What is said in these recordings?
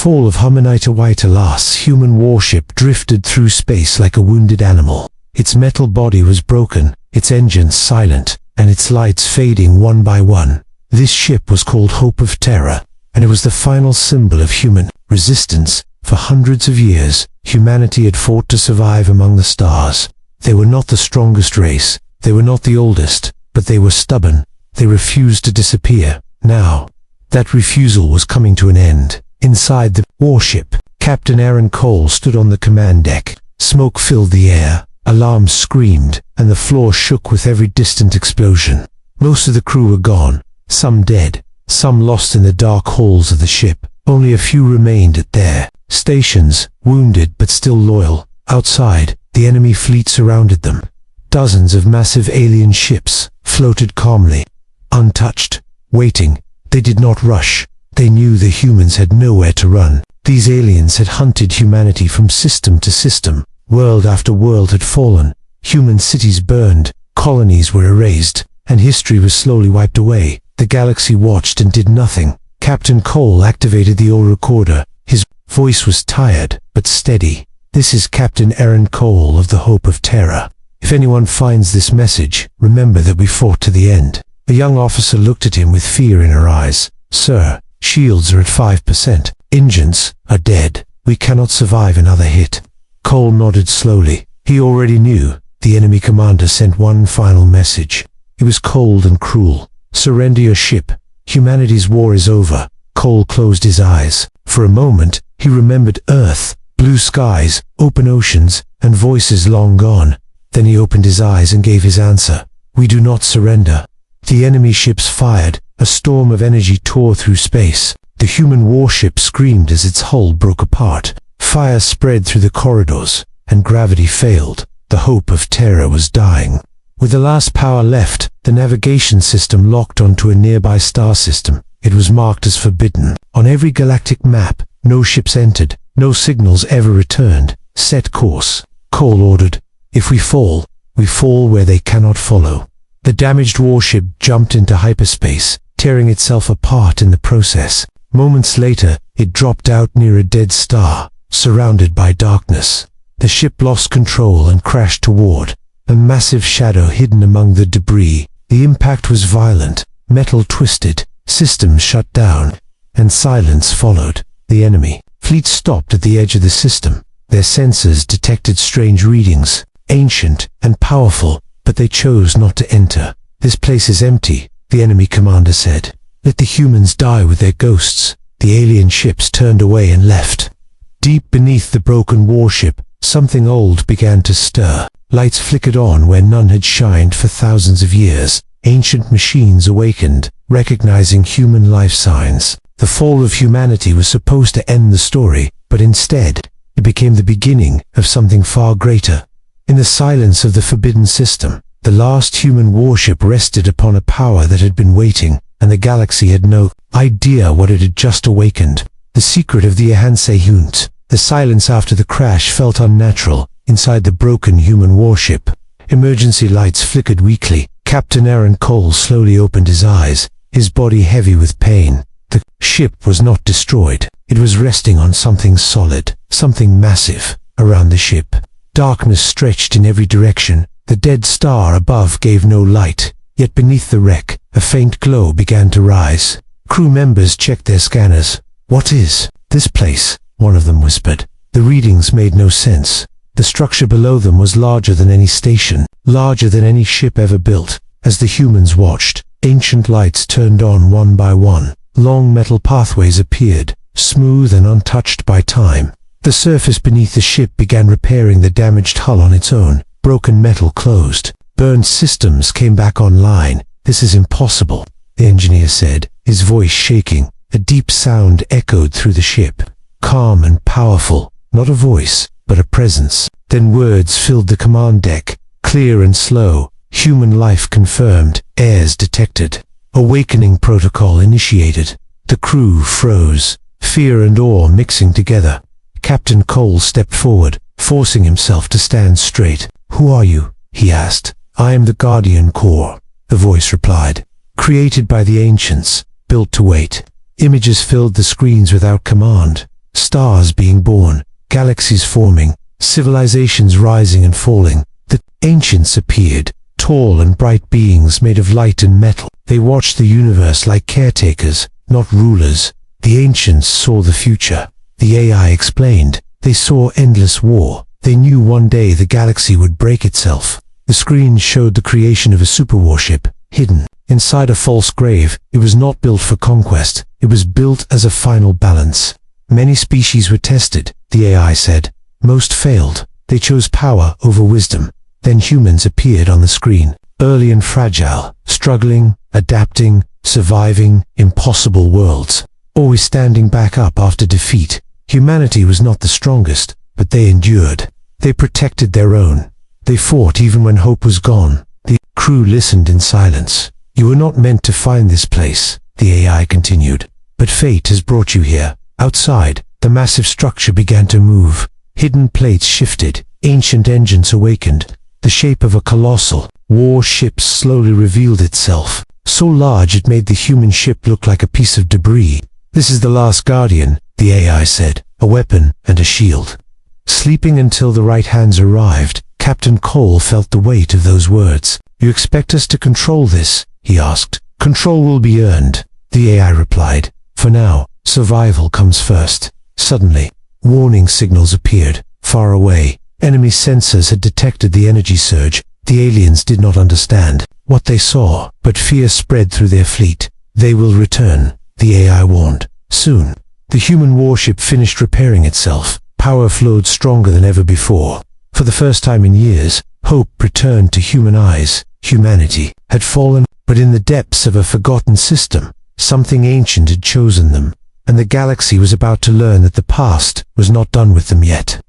fall of HFY human warship drifted through space like a wounded animal. Its metal body was broken, its engines silent, and its lights fading one by one. This ship was called Hope of Terra, and it was the final symbol of human resistance. For hundreds of years, humanity had fought to survive among the stars. They were not the strongest race, they were not the oldest, but they were stubborn. They refused to disappear. Now, that refusal was coming to an end. Inside the warship, Captain Aaron Cole stood on the command deck. Smoke filled the air, alarms screamed, and the floor shook with every distant explosion. Most of the crew were gone, some dead, some lost in the dark halls of the ship. Only a few remained at their stations, wounded but still loyal. Outside, the enemy fleet surrounded them. Dozens of massive alien ships floated calmly, untouched, waiting. They did not rush. They knew the humans had nowhere to run. These aliens had hunted humanity from system to system. World after world had fallen. Human cities burned, colonies were erased, and history was slowly wiped away. The galaxy watched and did nothing. Captain Cole activated the old recorder. His voice was tired, but steady. "This is Captain Aaron Cole of the Hope of Terra. If anyone finds this message, remember that we fought to the end." A young officer looked at him with fear in her eyes. "Sir, shields are at 5%. Engines are dead. We cannot survive another hit." Cole nodded slowly. He already knew. The enemy commander sent one final message. It was cold and cruel. "Surrender your ship. Humanity's war is over." Cole closed his eyes. For a moment, he remembered Earth, blue skies, open oceans, and voices long gone. Then he opened his eyes and gave his answer. "We do not surrender." The enemy ships fired. A storm of energy tore through space. The human warship screamed as its hull broke apart. Fire spread through the corridors, and gravity failed. The Hope of Terra was dying. With the last power left, the navigation system locked onto a nearby star system. It was marked as forbidden. On every galactic map, no ships entered, no signals ever returned. "Set course," Cole ordered. "If we fall where they cannot follow." The damaged warship jumped into hyperspace, tearing itself apart in the process. Moments later, it dropped out near a dead star, surrounded by darkness. The ship lost control and crashed toward a massive shadow hidden among the debris. The impact was violent, metal twisted, systems shut down, and silence followed. The enemy fleet stopped at the edge of the system. Their sensors detected strange readings, ancient and powerful, but they chose not to enter. "This place is empty," the enemy commander said. "Let the humans die with their ghosts." The alien ships turned away and left. Deep beneath the broken warship, something old began to stir. Lights flickered on where none had shined for thousands of years. Ancient machines awakened, recognizing human life signs. The fall of humanity was supposed to end the story, but instead, it became the beginning of something far greater. In the silence of the forbidden system, the last human warship rested upon a power that had been waiting, and the galaxy had no idea what it had just awakened. The secret of the HFY. The silence after the crash felt unnatural. Inside the broken human warship, emergency lights flickered weakly. Captain Aaron Cole slowly opened his eyes, his body heavy with pain. The ship was not destroyed. It was resting on something solid, something massive. Around the ship, darkness stretched in every direction. The dead star above gave no light, yet beneath the wreck, a faint glow began to rise. Crew members checked their scanners. "What is this place?" one of them whispered. The readings made no sense. The structure below them was larger than any station, larger than any ship ever built. As the humans watched, ancient lights turned on one by one. Long metal pathways appeared, smooth and untouched by time. The surface beneath the ship began repairing the damaged hull on its own. Broken metal closed. Burned systems came back online. "This is impossible," the engineer said, his voice shaking. A deep sound echoed through the ship, calm and powerful, not a voice, but a presence. Then words filled the command deck, clear and slow. "Human life confirmed, heirs detected. Awakening protocol initiated." The crew froze, fear and awe mixing together. Captain Cole stepped forward, forcing himself to stand straight. "Who are you?" he asked. "I am the Guardian Corps," the voice replied. "Created by the ancients, built to wait." Images filled the screens without command. stars being born, galaxies forming, civilizations rising and falling. The ancients appeared, tall and bright beings made of light and metal. They watched the universe like caretakers, not rulers. The ancients saw the future. The AI explained. They saw endless war. They knew one day the galaxy would break itself. The screen showed the creation of a superwarship, hidden inside a false grave. It was not built for conquest. It was built as a final balance. Many species were tested, the AI said. Most failed. They chose power over wisdom. Then humans appeared on the screen, early and fragile, struggling, adapting, surviving impossible worlds, always standing back up after defeat. Humanity was not the strongest, but they endured. They protected their own. They fought even when hope was gone. The crew listened in silence. You were not meant to find this place, the AI continued. But fate has brought you here. Outside, the massive structure began to move. Hidden plates shifted. Ancient engines awakened. The shape of a colossal warship slowly revealed itself, so large it made the human ship look like a piece of debris. This is the last guardian, the AI said, a weapon and a shield. Sleeping until the right hands arrived, Captain Cole felt the weight of those words. You expect us to control this? He asked. Control will be earned, the AI replied. For now, survival comes first. Suddenly, warning signals appeared, far away. Enemy sensors had detected the energy surge. The aliens did not understand what they saw, but fear spread through their fleet. They will return, the AI warned. Soon. The human warship finished repairing itself. Power flowed stronger than ever before. For the first time in years, hope returned to human eyes. Humanity had fallen, but in the depths of a forgotten system, something ancient had chosen them, and the galaxy was about to learn that the past was not done with them yet.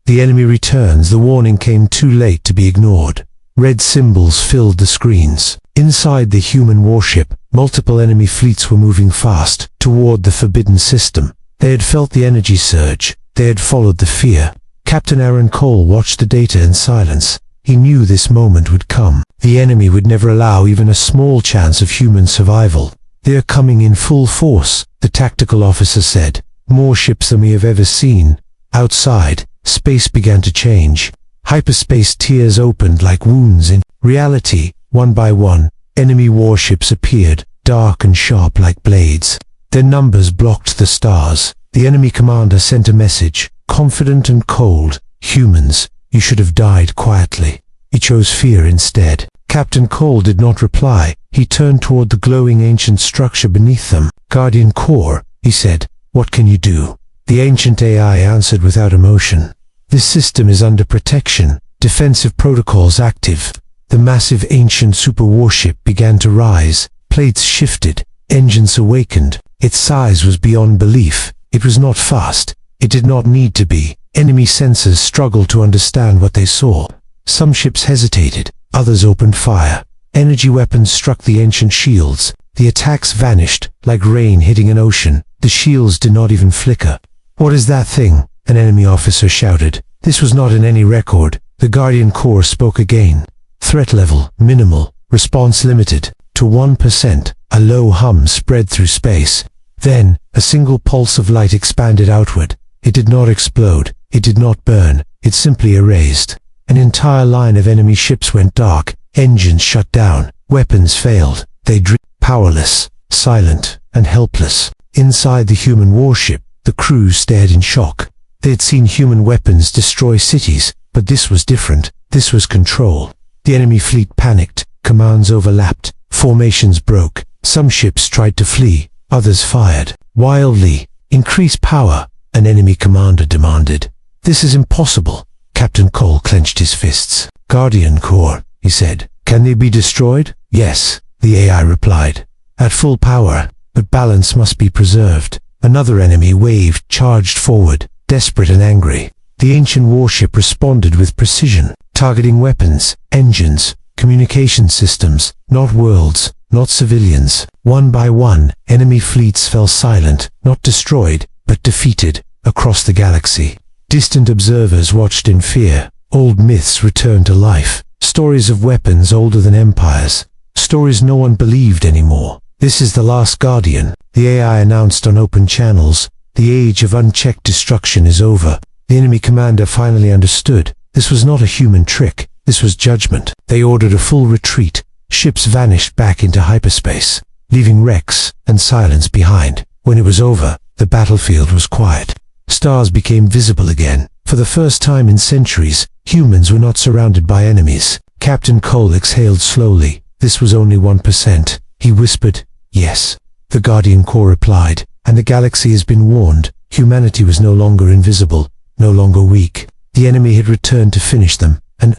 The enemy returns. The warning came too late to be ignored. Red symbols filled the screens. Inside the human warship, multiple enemy fleets were moving fast toward the forbidden system. They had felt the energy surge. They had followed the fear. Captain Aaron Cole watched the data in silence. He knew this moment would come. The enemy would never allow even a small chance of human survival. They are coming in full force, the tactical officer said. More ships than we have ever seen. Outside, space began to change. Hyperspace tears opened like wounds in reality. One by one, enemy warships appeared, dark and sharp like blades. Their numbers blocked the stars. The enemy commander sent a message, confident and cold. Humans, you should have died quietly. He chose fear instead. Captain Cole did not reply. He turned toward the glowing ancient structure beneath them. Guardian Core, he said. What can you do? The ancient AI answered without emotion. This system is under protection. Defensive protocols active. The massive ancient superwarship began to rise. Plates shifted. Engines awakened. Its size was beyond belief. It was not fast. It did not need to be. Enemy sensors struggled to understand what they saw. Some ships hesitated. Others opened fire. Energy weapons struck the ancient shields. The attacks vanished, like rain hitting an ocean. The shields did not even flicker. What is that thing? An enemy officer shouted. This was not in any record. The Guardian Corps spoke again. Threat level, minimal. Response limited to 1%. A low hum spread through space. Then, a single pulse of light expanded outward. It did not explode. It did not burn. It simply erased. An entire line of enemy ships went dark. Engines shut down. Weapons failed. They drifted, powerless, silent, and helpless. Inside the human warship, the crew stared in shock. They had seen human weapons destroy cities, but this was different. This was control. The enemy fleet panicked. Commands overlapped. Formations broke. Some ships tried to flee. Others fired. Wildly. Increase power, an enemy commander demanded. This is impossible. Captain Cole clenched his fists. Guardian Corps, he said. Can they be destroyed? Yes, the AI replied. At full power, but balance must be preserved. Another enemy wave charged forward, desperate and angry. The ancient warship responded with precision, targeting weapons, engines, communication systems, not worlds, not civilians. One by one, enemy fleets fell silent, not destroyed, but defeated, across the galaxy. Distant observers watched in fear. Old myths returned to life. Stories of weapons older than empires. Stories no one believed anymore. This is the last guardian, the AI announced on open channels. The age of unchecked destruction is over. The enemy commander finally understood. This was not a human trick. This was judgment. They ordered a full retreat. Ships vanished back into hyperspace, leaving wrecks and silence behind. When it was over, the battlefield was quiet. Stars became visible again. For the first time in centuries, humans were not surrounded by enemies. Captain Cole exhaled slowly. This was only 1%. He whispered, "Yes." The Guardian Corps replied, "And the galaxy has been warned. Humanity was no longer invisible, no longer weak. The enemy had returned to finish them, and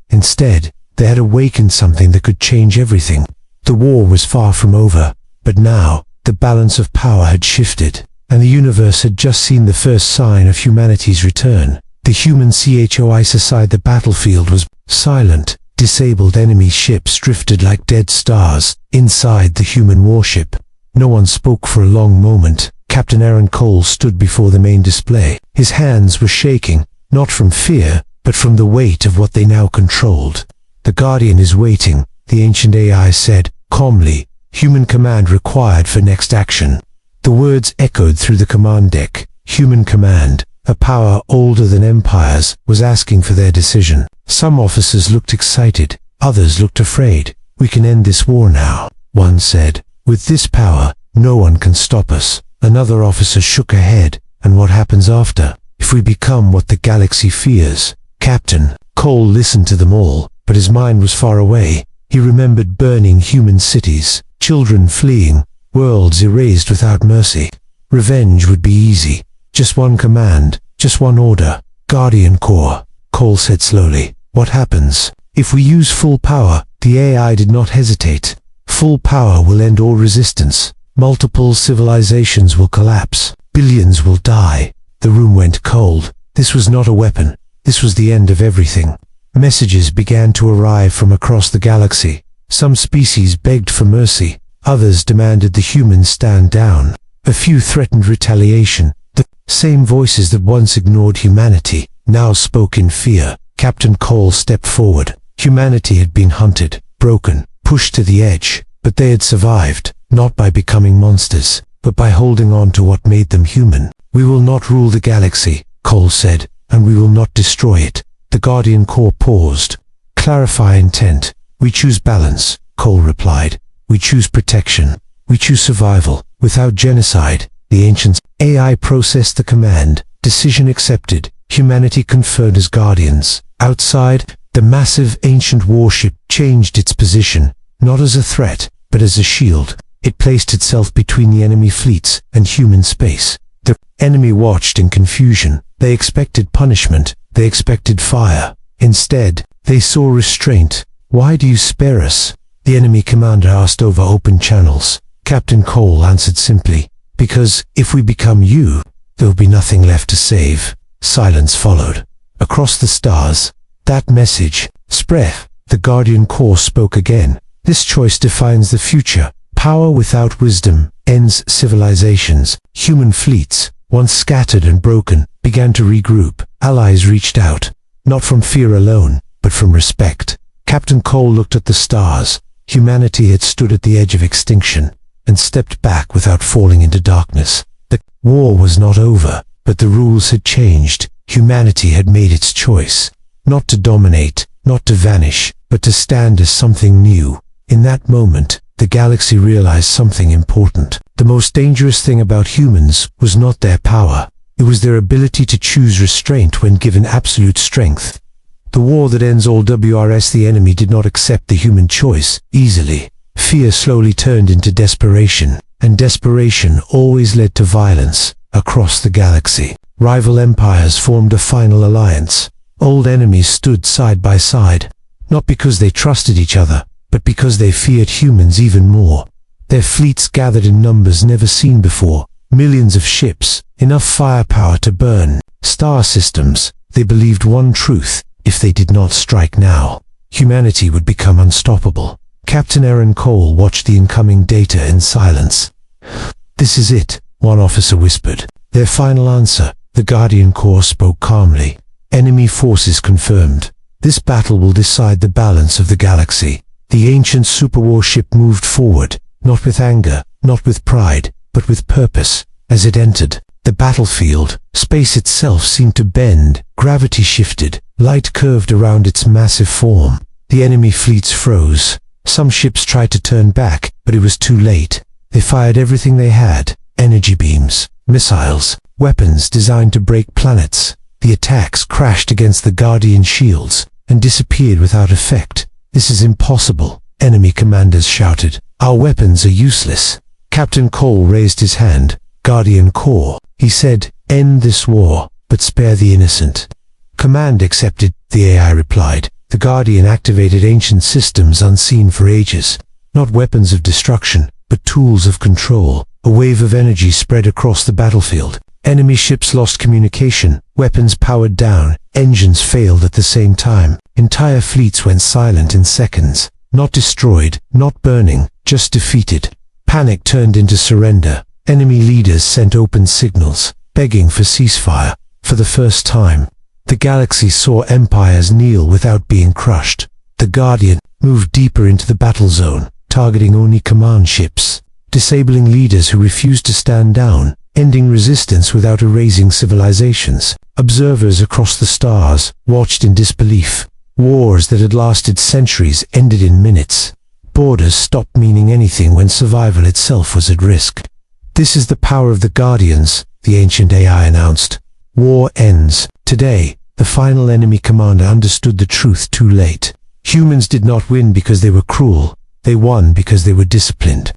instead, they had awakened something that could change everything. The war was far from over, but now, the balance of power had shifted, and the universe had just seen the first sign of humanity's return. The human CHOI aside the battlefield was silent. Disabled enemy ships drifted like dead stars inside the human warship. No one spoke for a long moment. Captain Aaron Cole stood before the main display. His hands were shaking, not from fear, but from the weight of what they now controlled. "The Guardian is waiting," the ancient AI said, calmly. "Human command required for next action." The words echoed through the command deck. Human command, a power older than empires, was asking for their decision. Some officers looked excited, others looked afraid. "We can end this war now," one said. "With this power, no one can stop us." Another officer shook her head. "And what happens after? If we become what the galaxy fears?" Captain Cole listened to them all, but his mind was far away. He remembered burning human cities, children fleeing, worlds erased without mercy. Revenge would be easy. Just one command, just one order. "Guardian Corps," Cole said slowly. "What happens? If we use full power?" The AI did not hesitate. "Full power will end all resistance. Multiple civilizations will collapse. Billions will die." The room went cold. This was not a weapon. This was the end of everything. Messages began to arrive from across the galaxy. Some species begged for mercy. Others demanded the humans stand down. A few threatened retaliation. The same voices that once ignored humanity now spoke in fear. Captain Cole stepped forward. Humanity had been hunted, broken, pushed to the edge, but they had survived, not by becoming monsters, but by holding on to what made them human. "We will not rule the galaxy," Cole said, "and we will not destroy it." The Guardian Corps paused. "Clarify intent." "We choose balance," Cole replied. "We choose protection. We choose survival, without genocide." The ancients' AI processed the command. Decision accepted. Humanity conferred as guardians. Outside, the massive ancient warship changed its position, not as a threat, but as a shield. It placed itself between the enemy fleets and human space. The enemy watched in confusion. They expected punishment. They expected fire. Instead, they saw restraint. "Why do you spare us?" the enemy commander asked over open channels. Captain Cole answered simply, "Because if we become you, there will be nothing left to save." Silence followed. Across the stars, that message spread. The Guardian Corps spoke again. "This choice defines the future. Power without wisdom ends civilizations." Human fleets, once scattered and broken, began to regroup. Allies reached out, not from fear alone, but from respect. Captain Cole looked at the stars. Humanity had stood at the edge of extinction and stepped back without falling into darkness. The war was not over, but the rules had changed. Humanity had made its choice. Not to dominate, not to vanish, but to stand as something new. In that moment, the galaxy realized something important. The most dangerous thing about humans was not their power. It was their ability to choose restraint when given absolute strength. The war that ends all wars, the enemy did not accept the human choice easily. Fear slowly turned into desperation, and desperation always led to violence across the galaxy. Rival empires formed a final alliance. Old enemies stood side by side, not because they trusted each other, but because they feared humans even more. Their fleets gathered in numbers never seen before. Millions of ships, enough firepower to burn star systems. They believed one truth: if they did not strike now, humanity would become unstoppable. Captain Aaron Cole watched the incoming data in silence. "This is it," one officer whispered. "Their final answer." The Guardian Corps spoke calmly. "Enemy forces confirmed. This battle will decide the balance of the galaxy." The ancient superwarship moved forward, not with anger, not with pride, but with purpose. As it entered, The battlefield, space itself seemed to bend, gravity shifted, light curved around its massive form. The enemy fleets froze. Some ships tried to turn back, but it was too late. They fired everything they had: energy beams, missiles, weapons designed to break planets. The attacks crashed against the Guardian shields and disappeared without effect. "This is impossible," enemy commanders shouted. "Our weapons are useless." Captain Cole raised his hand. "Guardian Corps," he said, "end this war, but spare the innocent." "Command accepted," the AI replied. The Guardian activated ancient systems unseen for ages. Not weapons of destruction, but tools of control. A wave of energy spread across the battlefield. Enemy ships lost communication, weapons powered down, engines failed at the same time. Entire fleets went silent in seconds. Not destroyed, not burning, just defeated. Panic turned into surrender. Enemy leaders sent open signals, begging for ceasefire. For the first time, the galaxy saw empires kneel without being crushed. The Guardian moved deeper into the battle zone, targeting only command ships, disabling leaders who refused to stand down, ending resistance without erasing civilizations. Observers across the stars watched in disbelief. Wars that had lasted centuries ended in minutes. Borders stopped meaning anything when survival itself was at risk. "This is the power of the Guardians," the ancient AI announced. "War ends. Today, the final enemy commander understood the truth too late. Humans did not win because they were cruel. They won because they were disciplined."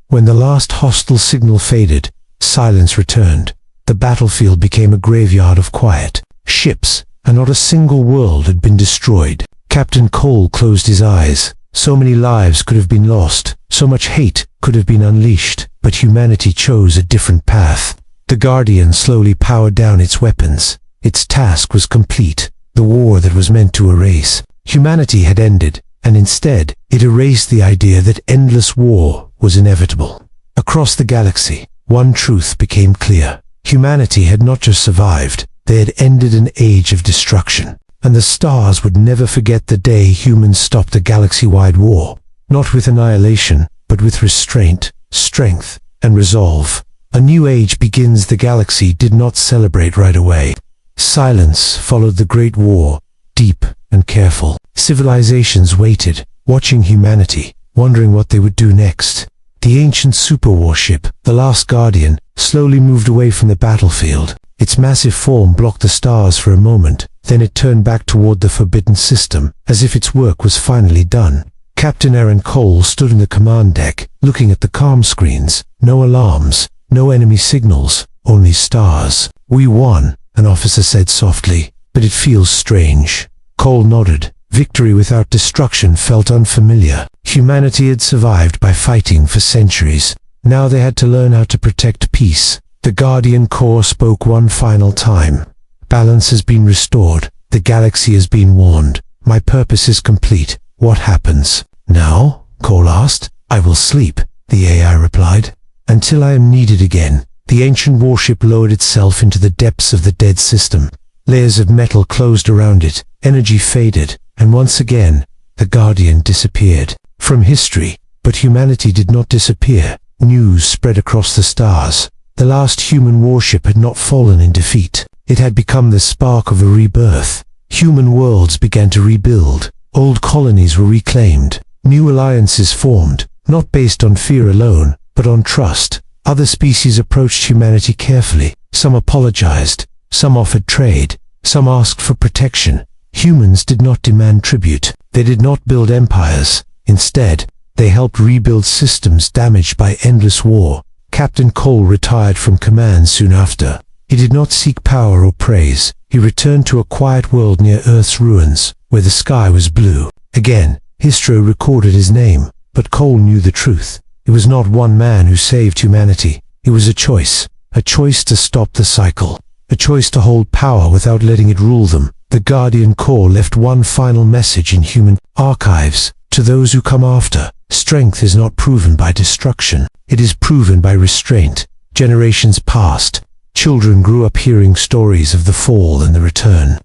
When the last hostile signal faded, silence returned. The battlefield became a graveyard of quiet. Ships, and not a single world had been destroyed. Captain Cole closed his eyes. So many lives could have been lost. So much hate could have been unleashed. But humanity chose a different path. The Guardian slowly powered down its weapons. Its task was complete. The war that was meant to erase humanity had ended, and instead it erased the idea that endless war was inevitable. Across the galaxy, one truth became clear. Humanity had not just survived, they had ended an age of destruction. And the stars would never forget the day humans stopped a galaxy-wide war. Not with annihilation, but with restraint, strength, and resolve. A new age begins. The galaxy did not celebrate right away. Silence followed the Great War, deep and careful. Civilizations waited, watching humanity, wondering what they would do next. The ancient superwarship, the last Guardian, slowly moved away from the battlefield. Its massive form blocked the stars for a moment, then it turned back toward the forbidden system, as if its work was finally done. Captain Aaron Cole stood in the command deck, looking at the comm screens. No alarms, no enemy signals, only stars. "We won," an officer said softly, "but it feels strange." Cole nodded. Victory without destruction felt unfamiliar. Humanity had survived by fighting for centuries. Now they had to learn how to protect peace. The Guardian Corps spoke one final time. "Balance has been restored. The galaxy has been warned. My purpose is complete. What happens now?" Cole asked. "I will sleep," the AI replied, "until I am needed again." The ancient warship lowered itself into the depths of the dead system. Layers of metal closed around it, energy faded, and once again, the Guardian disappeared from history. But humanity did not disappear. News spread across the stars. The last human warship had not fallen in defeat. It had become the spark of a rebirth. Human worlds began to rebuild. Old colonies were reclaimed. New alliances formed, not based on fear alone, but on trust. Other species approached humanity carefully. Some apologized. Some offered trade. Some asked for protection. Humans did not demand tribute. They did not build empires. Instead, they helped rebuild systems damaged by endless war. Captain Cole retired from command soon after. He did not seek power or praise. He returned to a quiet world near Earth's ruins, where the sky was blue. Again, history recorded his name, but Cole knew the truth. It was not one man who saved humanity. It was a choice to stop the cycle, a choice to hold power without letting it rule them. The Guardian Corps left one final message in human archives. To those who come after, strength is not proven by destruction. It is proven by restraint. Generations passed. Children grew up hearing stories of the fall and the return.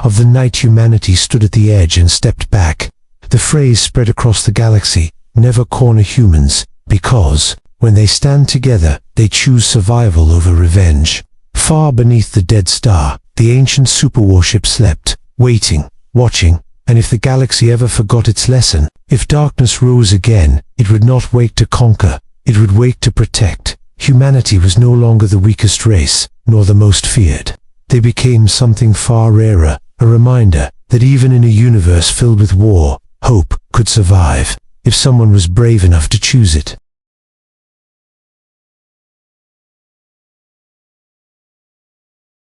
Of the night humanity stood at the edge and stepped back. The phrase spread across the galaxy, "Never corner humans," because, when they stand together, they choose survival over revenge. Far beneath the dead star, the ancient superwarship slept, waiting, watching, and if the galaxy ever forgot its lesson, if darkness rose again, it would not wake to conquer, it would wake to protect. Humanity was no longer the weakest race, nor the most feared. They became something far rarer, a reminder that even in a universe filled with war, hope could survive, if someone was brave enough to choose it.